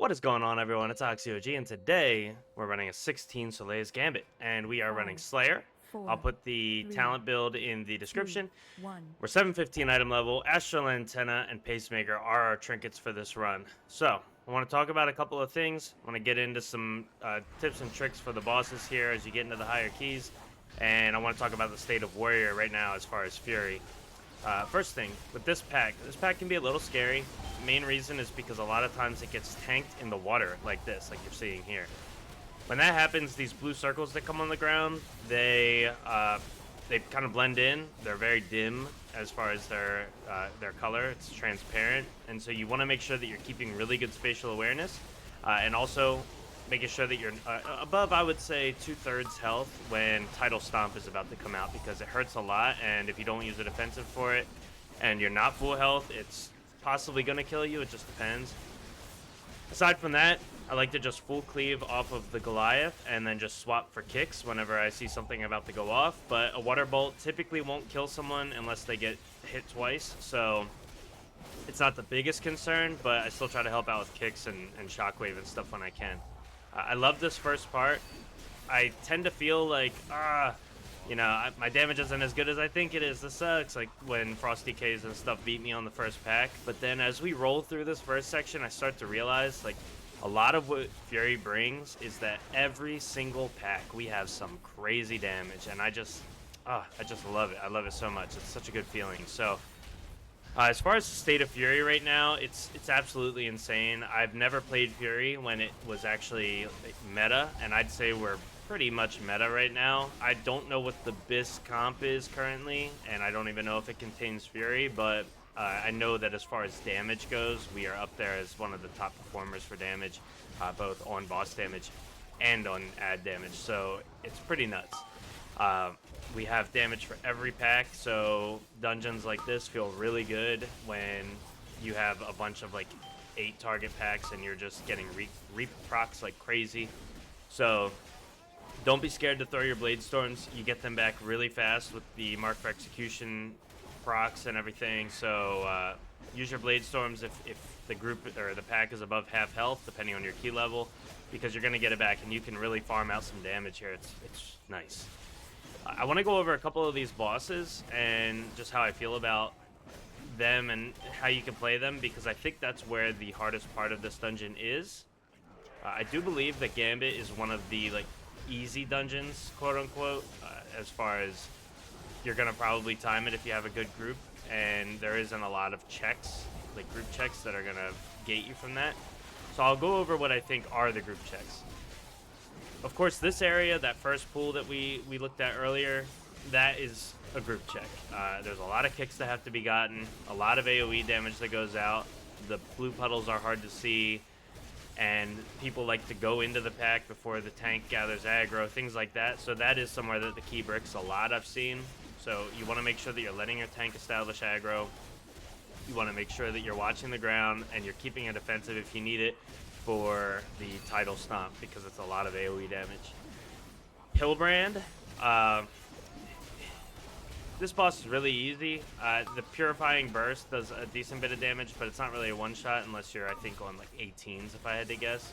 What is going on, everyone? It's OxxyOG, and today we're running a 16 Soleil's Gambit, and we are running Five, Slayer. I'll 4, put the 3, talent build in the 2, description. 1. We're 715 item level. Astral Antenna and Pacemaker are our trinkets for this run. So, I want to talk about a couple of things. I want to get into some tips and tricks for the bosses here as you get into the higher keys. And I want to talk about the state of Warrior right now as far as Fury. First thing, with this pack can be a little scary. Main reason is because a lot of times it gets tanked in the water like this, like you're seeing here. When that happens, these blue circles that come on the ground, they kind of blend in. They're very dim as far as their color. It's transparent, and so you want to make sure that you're keeping really good spatial awareness, and also making sure that you're above, I would say, 2/3 health when Tidal Stomp is about to come out, because it hurts a lot, and if you don't use a defensive for it, and you're not full health, it's possibly going to kill you. It just depends. Aside from that, I like to just full cleave off of the Goliath and then just swap for kicks whenever I see something about to go off, but a Water Bolt typically won't kill someone unless they get hit twice, so it's not the biggest concern, but I still try to help out with kicks and Shockwave and stuff when I can. I love this first part. I tend to feel like, my damage isn't as good as I think it is. This sucks, like when Frosty K's and stuff beat me on the first pack. But then as we roll through this first section, I start to realize, like, a lot of what Fury brings is that every single pack we have some crazy damage, and I just love it. I love it so much. It's such a good feeling. So, as far as the state of Fury right now, it's absolutely insane. I've never played Fury when it was actually like, meta, and I'd say we're pretty much meta right now. I don't know what the BIS comp is currently, and I don't even know if it contains Fury, but I know that as far as damage goes, we are up there as one of the top performers for damage, both on boss damage and on ad damage, so it's pretty nuts. We have damage for every pack, so dungeons like this feel really good when you have a bunch of like 8 target packs and you're just getting reap procs like crazy. So don't be scared to throw your Blade Storms. You get them back really fast with the Mark for Execution procs and everything. So use your Blade Storms if the group or the pack is above half health, depending on your key level, because you're going to get it back and you can really farm out some damage here. It's nice. I want to go over a couple of these bosses and just how I feel about them and how you can play them, because I think that's where the hardest part of this dungeon is. I do believe that Gambit is one of the like easy dungeons, quote unquote, as far as you're going to probably time it if you have a good group, and there isn't a lot of checks, like group checks, that are going to gate you from that. So I'll go over what I think are the group checks. Of course, this area, that first pool that we looked at earlier, that is a group check. There's a lot of kicks that have to be gotten, a lot of AoE damage that goes out. The blue puddles are hard to see, and people like to go into the pack before the tank gathers aggro, things like that. So that is somewhere that the key bricks a lot, I've seen. So you want to make sure that you're letting your tank establish aggro. You want to make sure that you're watching the ground and you're keeping it defensive if you need it for the Tidal Stomp, because it's a lot of AoE damage. Hylbrande, this boss is really easy. The Purifying Burst does a decent bit of damage, but it's not really a one-shot unless you're, I think, on like 18s, if I had to guess.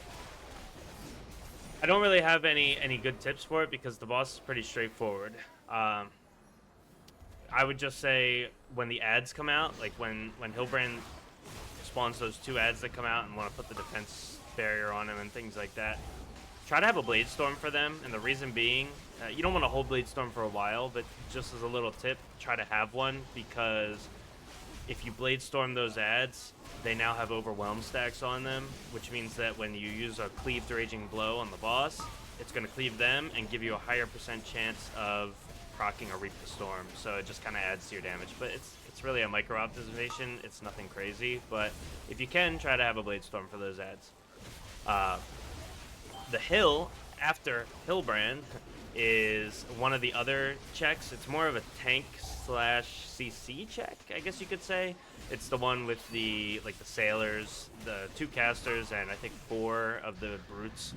I don't really have any good tips for it because the boss is pretty straightforward. I would just say when the ads come out, like when Hylbrande spawns those 2 ads that come out and want to put the defense barrier on them and things like that, try to have a Blade Storm for them. And the reason being, you don't want to hold Blade Storm for a while, but just as a little tip, try to have one, because if you Blade Storm those ads, they now have Overwhelm stacks on them, which means that when you use a Cleave to Raging Blow on the boss, it's going to cleave them and give you a higher % chance of proccing a Reap the Storm. So it just kind of adds to your damage, but it's really a micro optimization. It's nothing crazy, but if you can, try to have a Blade Storm for those ads. The hill after Hylbrande is one of the other checks. It's more of a tank slash CC check, I guess you could say. It's the one with the the sailors, the 2 casters, and I think 4 of the brutes.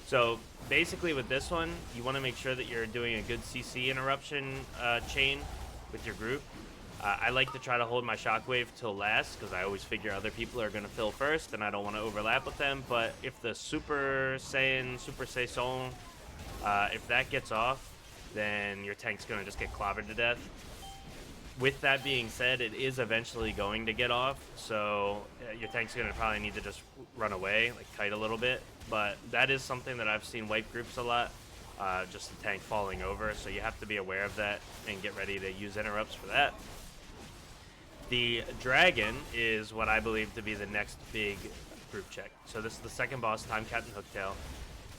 So basically with this one, you want to make sure that you're doing a good CC interruption chain with your group. I like to try to hold my shockwave till last because I always figure other people are going to fill first and I don't want to overlap with them. But if the Super Saison, if that gets off, then your tank's going to just get clobbered to death. With that being said, it is eventually going to get off, so your tank's going to probably need to just run away, like kite a little bit. But that is something that I've seen wipe groups a lot, just the tank falling over, so you have to be aware of that and get ready to use interrupts for that. The Dragon is what I believe to be the next big group check. So this is the second boss, Time Captain Hooktail.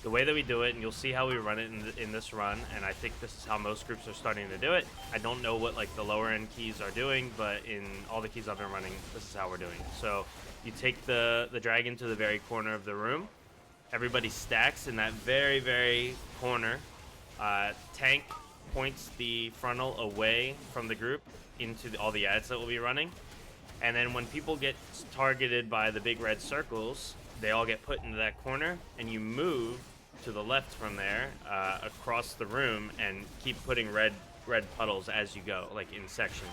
The way that we do it, and you'll see how we run it in this run, and I think this is how most groups are starting to do it. I don't know what like the lower end keys are doing, but in all the keys I've been running, this is how we're doing. So you take the dragon to the very corner of the room. Everybody stacks in that very, very corner. Tank points the frontal away from the group into all the ads that we'll be running. And then when people get targeted by the big red circles, they all get put into that corner, and you move to the left from there, across the room, and keep putting red puddles as you go, like in sections.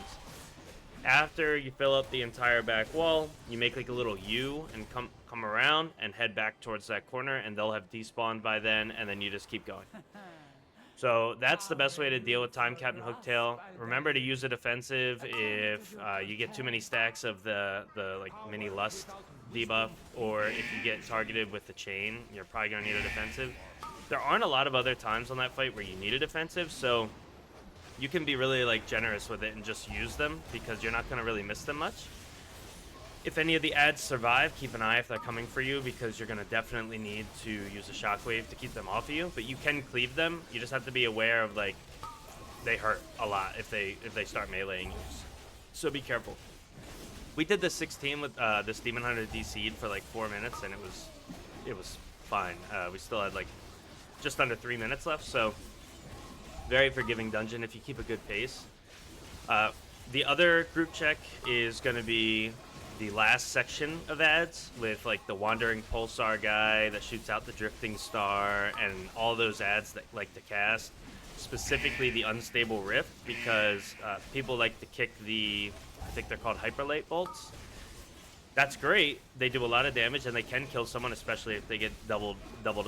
After you fill up the entire back wall, you make like a little U and come around and head back towards that corner, and they'll have despawned by then, and then you just keep going. So that's the best way to deal with Time Captain Hooktail. Remember to use a defensive if you get too many stacks of the like mini lust debuff, or if you get targeted with the chain, you're probably gonna need a defensive. There aren't a lot of other times on that fight where you need a defensive, so you can be really like generous with it and just use them because you're not gonna really miss them much. If any of the ads survive, keep an eye if they're coming for you, because you're going to definitely need to use a shockwave to keep them off of you. But you can cleave them. You just have to be aware of, like, they hurt a lot if they start meleeing you. So be careful. We did this 16 with this Demon Hunter DC'd for like 4 minutes, and it was fine. We still had like just under 3 minutes left, so very forgiving dungeon if you keep a good pace. The other group check is going to be the last section of ads with like the Wandering Pulsar guy that shoots out the Drifting Star and all those ads that like to cast, specifically the Unstable Rift, because people like to kick the, I think they're called Hyperlight Bolts. That's great. They do a lot of damage and they can kill someone, especially if they get doubled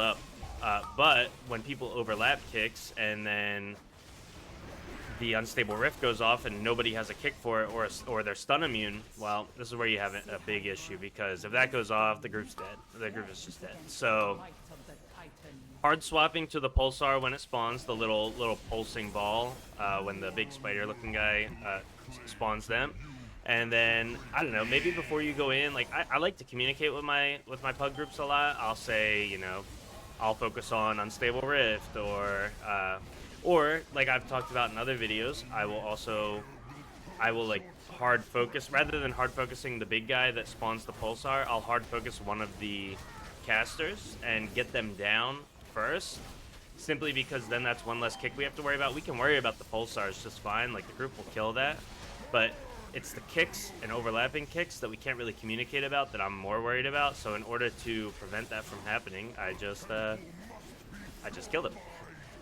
up. But when people overlap kicks and then the Unstable Rift goes off and nobody has a kick for it, or they're stun immune, well, this is where you have a big issue, because if that goes off, the group's dead. The group is just dead. So hard swapping to the Pulsar when it spawns, the little pulsing ball, when the big spider-looking guy spawns them. And then, I don't know, maybe before you go in, like, I like to communicate with my pug groups a lot. I'll say, you know, I'll focus on Unstable Rift, or like I've talked about in other videos, I will like hard focus, rather than hard focusing the big guy that spawns the Pulsar, I'll hard focus one of the casters and get them down first, simply because then that's one less kick we have to worry about. We can worry about the Pulsars just fine, like the group will kill that, but it's the kicks and overlapping kicks that we can't really communicate about that I'm more worried about. So in order to prevent that from happening, I just killed him.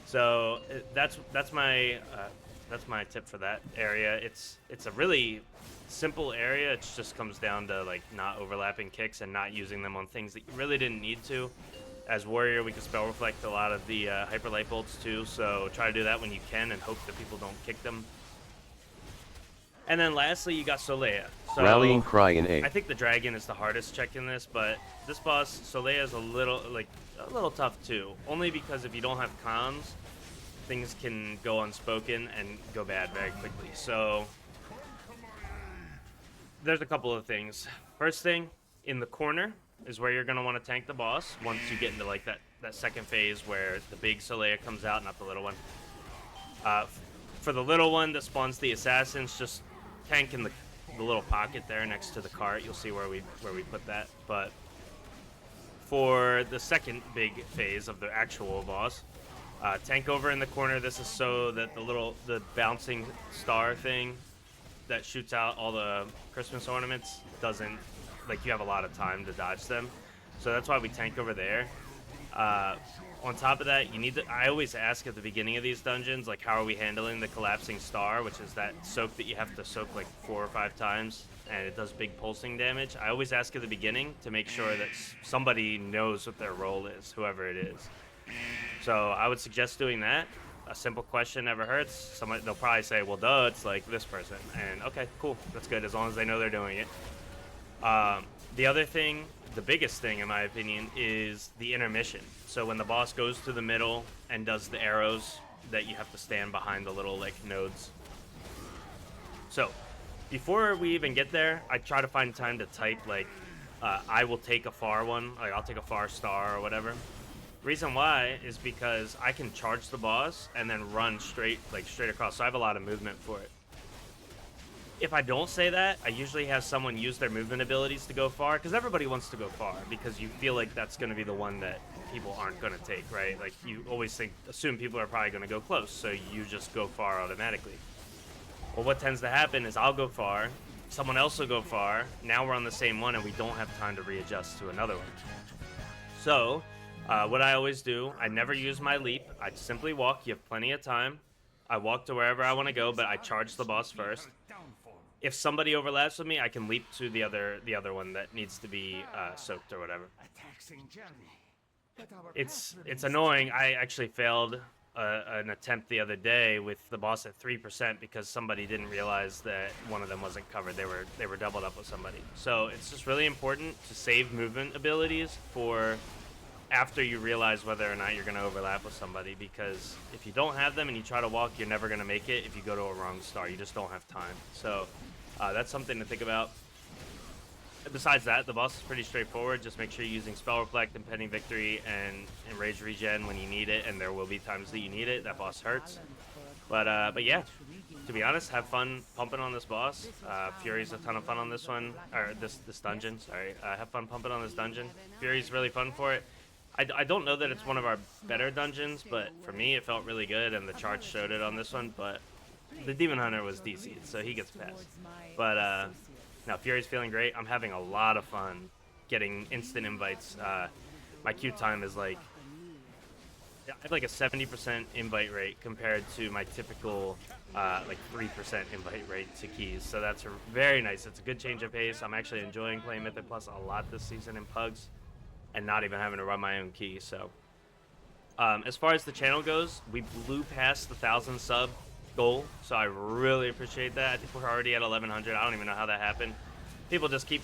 So that's my tip for that area. It's a really simple area. It just comes down to like not overlapping kicks and not using them on things that you really didn't need to. As warrior, we can spell reflect a lot of the hyperlight bolts too. So try to do that when you can and hope that people don't kick them. And then lastly, you got Solea. So Rallying Cry in A. I think the Dragon is the hardest check in this, but this boss, Solea, is a little tough too. Only because if you don't have comms, things can go unspoken and go bad very quickly. So there's a couple of things. First thing, in the corner is where you're going to want to tank the boss once you get into like that second phase where the big Solea comes out, not the little one. For the little one that spawns the assassins, just tank in the little pocket there next to the cart. You'll see where we put that. But for the second big phase of the actual boss, tank over in the corner. This is so that the bouncing star thing that shoots out all the Christmas ornaments doesn't, like, you have a lot of time to dodge them. So that's why we tank over there. On top of that, you need to, I always ask at the beginning of these dungeons, like, how are we handling the collapsing star, which is that soak that you have to soak like 4 or 5 times, and it does big pulsing damage. I always ask at the beginning to make sure that somebody knows what their role is, whoever it is. So I would suggest doing that. A simple question never hurts. Somebody, they'll probably say, well, duh, it's like this person. And okay, cool, that's good, as long as they know they're doing it. The other thing, the biggest thing in my opinion, is the intermission. So when the boss goes to the middle and does the arrows, that you have to stand behind the little like nodes. So before we even get there, I try to find time to type like I will take a far one, like I'll take a far star or whatever. Reason why is because I can charge the boss and then run straight across, so I have a lot of movement for it. If I don't say that, I usually have someone use their movement abilities to go far, because everybody wants to go far, because you feel like that's going to be the one that people aren't going to take, right? Like, you always assume people are probably going to go close, so you just go far automatically. Well, what tends to happen is I'll go far, someone else will go far, now we're on the same one, and we don't have time to readjust to another one. So, what I always do, I never use my leap. I simply walk. You have plenty of time. I walk to wherever I want to go, but I charge the boss first. If somebody overlaps with me, I can leap to the other one that needs to be soaked or whatever. It's annoying. I actually failed an attempt the other day with the boss at 3% because somebody didn't realize that one of them wasn't covered. They were doubled up with somebody. So it's just really important to save movement abilities for after you realize whether or not you're going to overlap with somebody, because if you don't have them and you try to walk, you're never going to make it if you go to a wrong star. You just don't have time. So that's something to think about. Besides that, the boss is pretty straightforward. Just make sure you're using Spell Reflect, Impending Victory, and Enraged Regen when you need it, and there will be times that you need it. That boss hurts. But yeah, to be honest, have fun pumping on this boss. Fury's a ton of fun on this one, or this dungeon, sorry. Have fun pumping on this dungeon. Fury's really fun for it. I don't know that it's one of our better dungeons, but for me it felt really good, and the charts showed it on this one, but the Demon Hunter was DC'd, so he gets passed. But now Fury's feeling great. I'm having a lot of fun getting instant invites. My queue time is like, I have like a 70% invite rate compared to my typical like 3% invite rate to keys, so that's very nice. It's a good change of pace. I'm actually enjoying playing Mythic Plus a lot this season in Pugs, and not even having to run my own key. So as far as the channel goes, we blew past the 1,000 sub goal, so I really appreciate that. I think we're already at 1,100. I don't even know how that happened. People just keep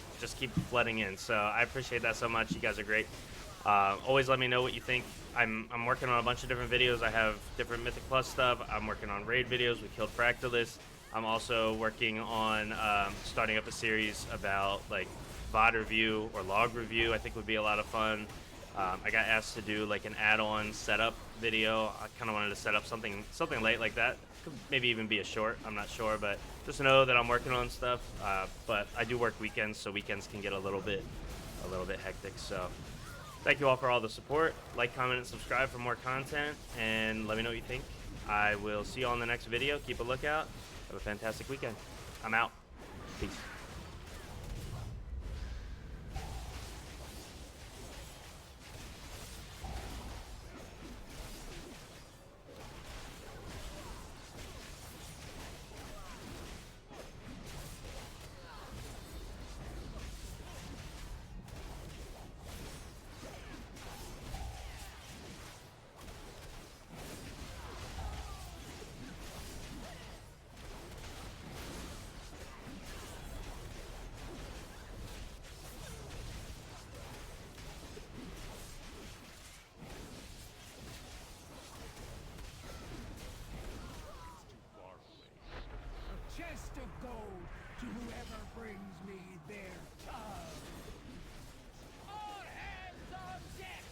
flooding in, so I appreciate that so much. You guys are great. Always let me know what you think. I'm working on a bunch of different videos. I have different Mythic Plus stuff. I'm working on raid videos. We killed Fractalus. I'm also working on starting up a series about like VOD review or log review. I think would be a lot of fun. I got asked to do like an add-on setup video. I kind of wanted to set up something late like that. Could maybe even be a short. I'm not sure, but just know that I'm working on stuff. But I do work weekends, so weekends can get a little bit hectic. So thank you all for all the support. Like, comment, and subscribe for more content, and let me know what you think. I will see you all in the next video. Keep a lookout. Have a fantastic weekend. I'm out. Peace. Chest of gold to whoever brings me their tub. All hands on deck!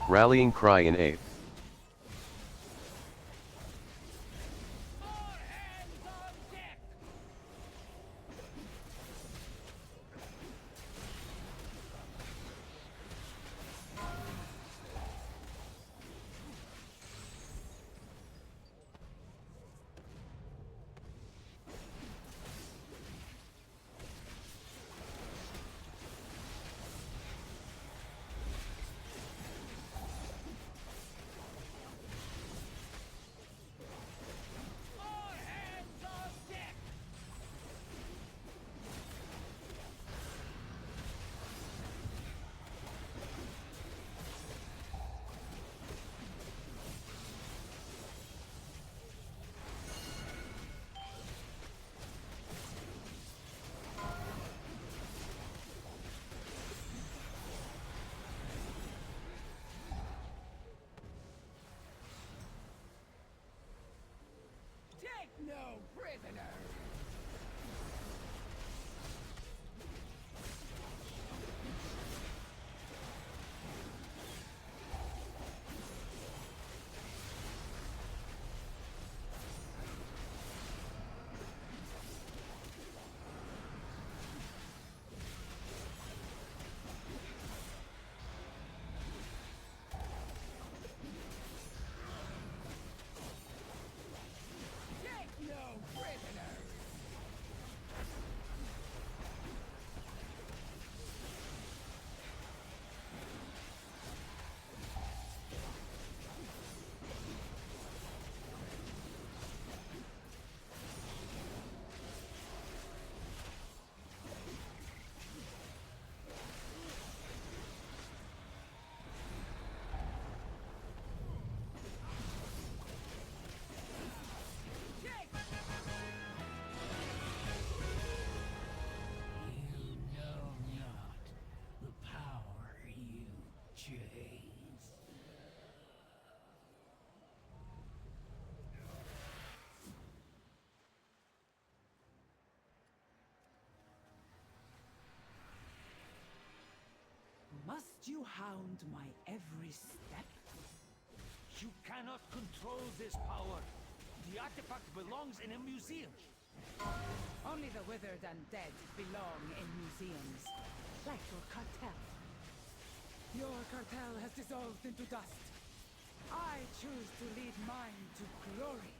Rallying cry in A. All hands on deck! All hands on deck! Take no prisoners! Take no prisoners! Take! You know not the power you chase. Must you hound my every step? You cannot control this power. The artifact belongs in a museum. Only the withered and dead belong in museums, like your cartel. Your cartel has dissolved into dust. I choose to lead mine to glory.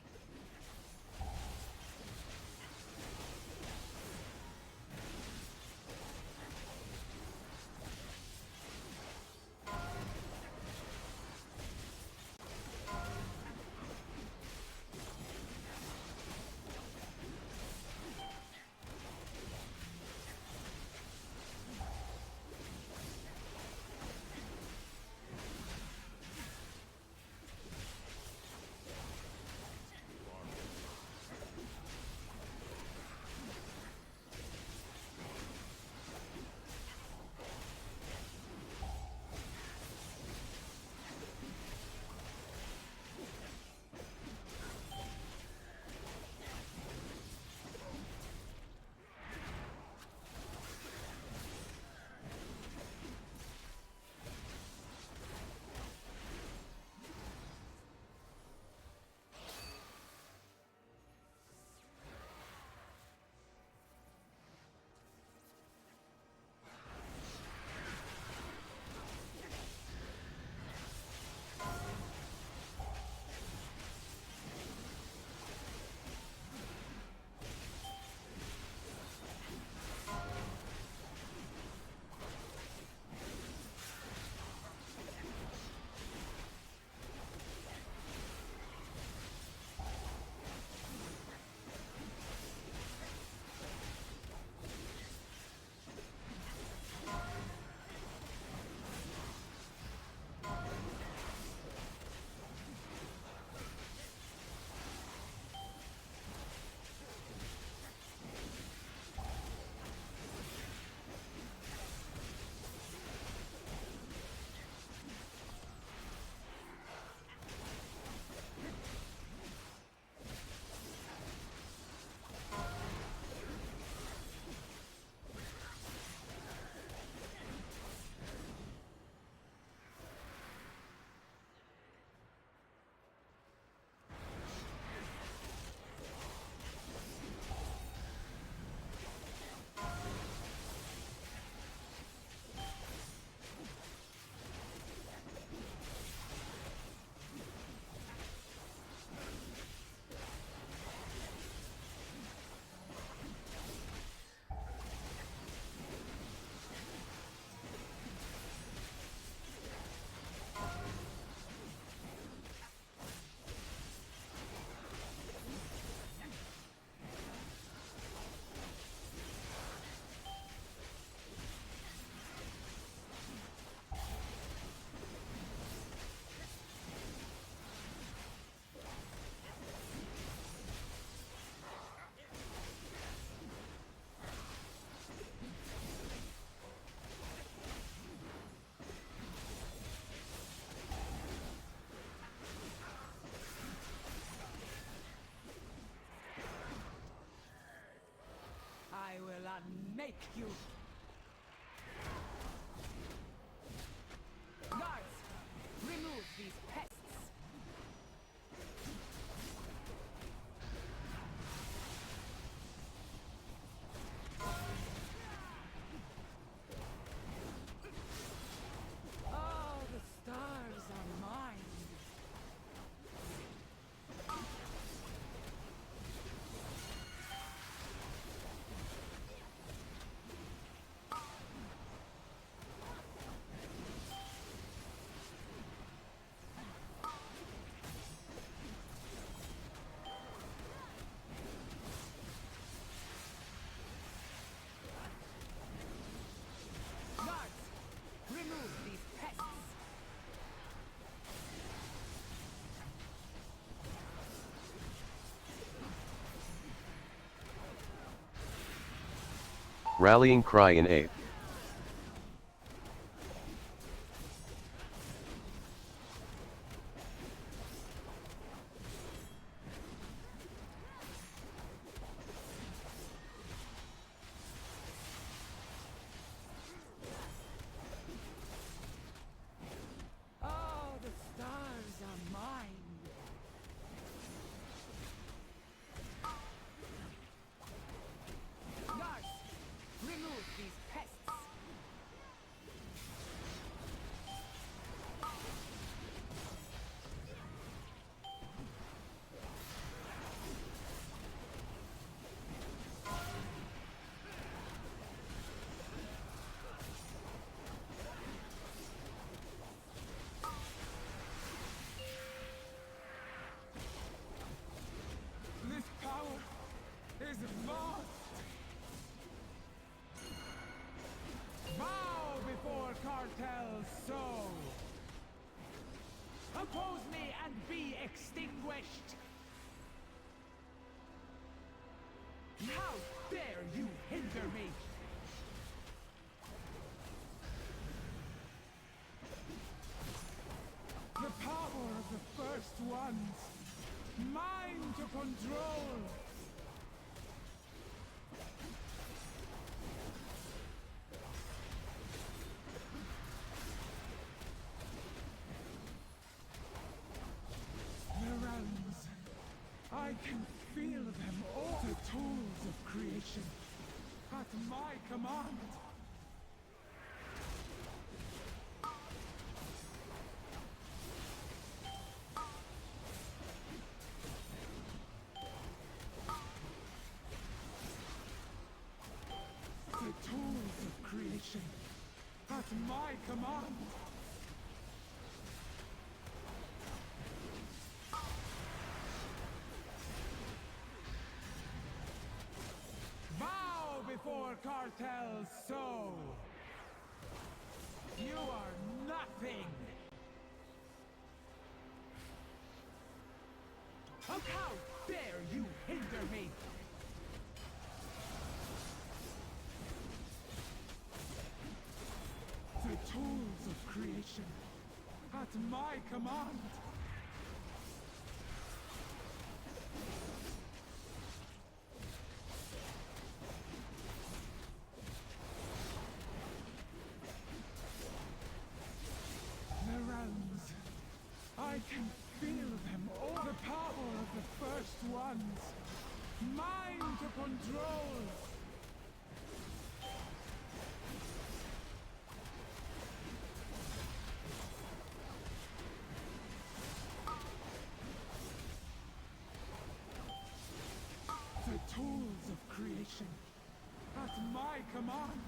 make you! Guards, remove these pests! Oh, the stars are mine! Guards, remove these pests! Rallying cry in aid. Oh, the stars are mine! Guards, remove these pests! This power is vast. Bow before Cartel's soul. Oppose me and be extinguished. How dare you hinder me? The power of the first ones. Mine to control! The realms. I can feel them all. The tools of creation. At my command. The tools of creation. At my command. Bow before Cartel's soul. You are nothing. How dare you hinder me? The tools of creation. At my command. The realms. I can feel them all. The power of the first ones. Mine to control. The tools of creation. At my command.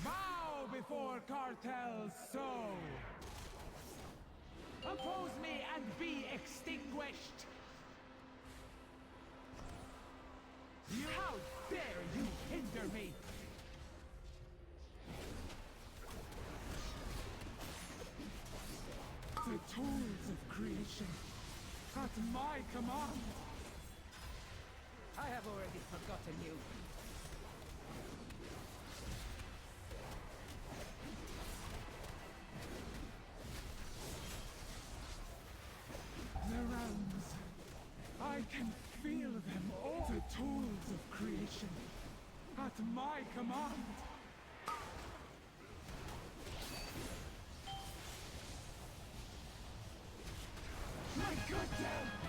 Bow before Cartel's soul. Oppose me and be extinguished. How dare you hinder me? The tools of creation. At my command. I have already forgotten you. at my command. My good dad!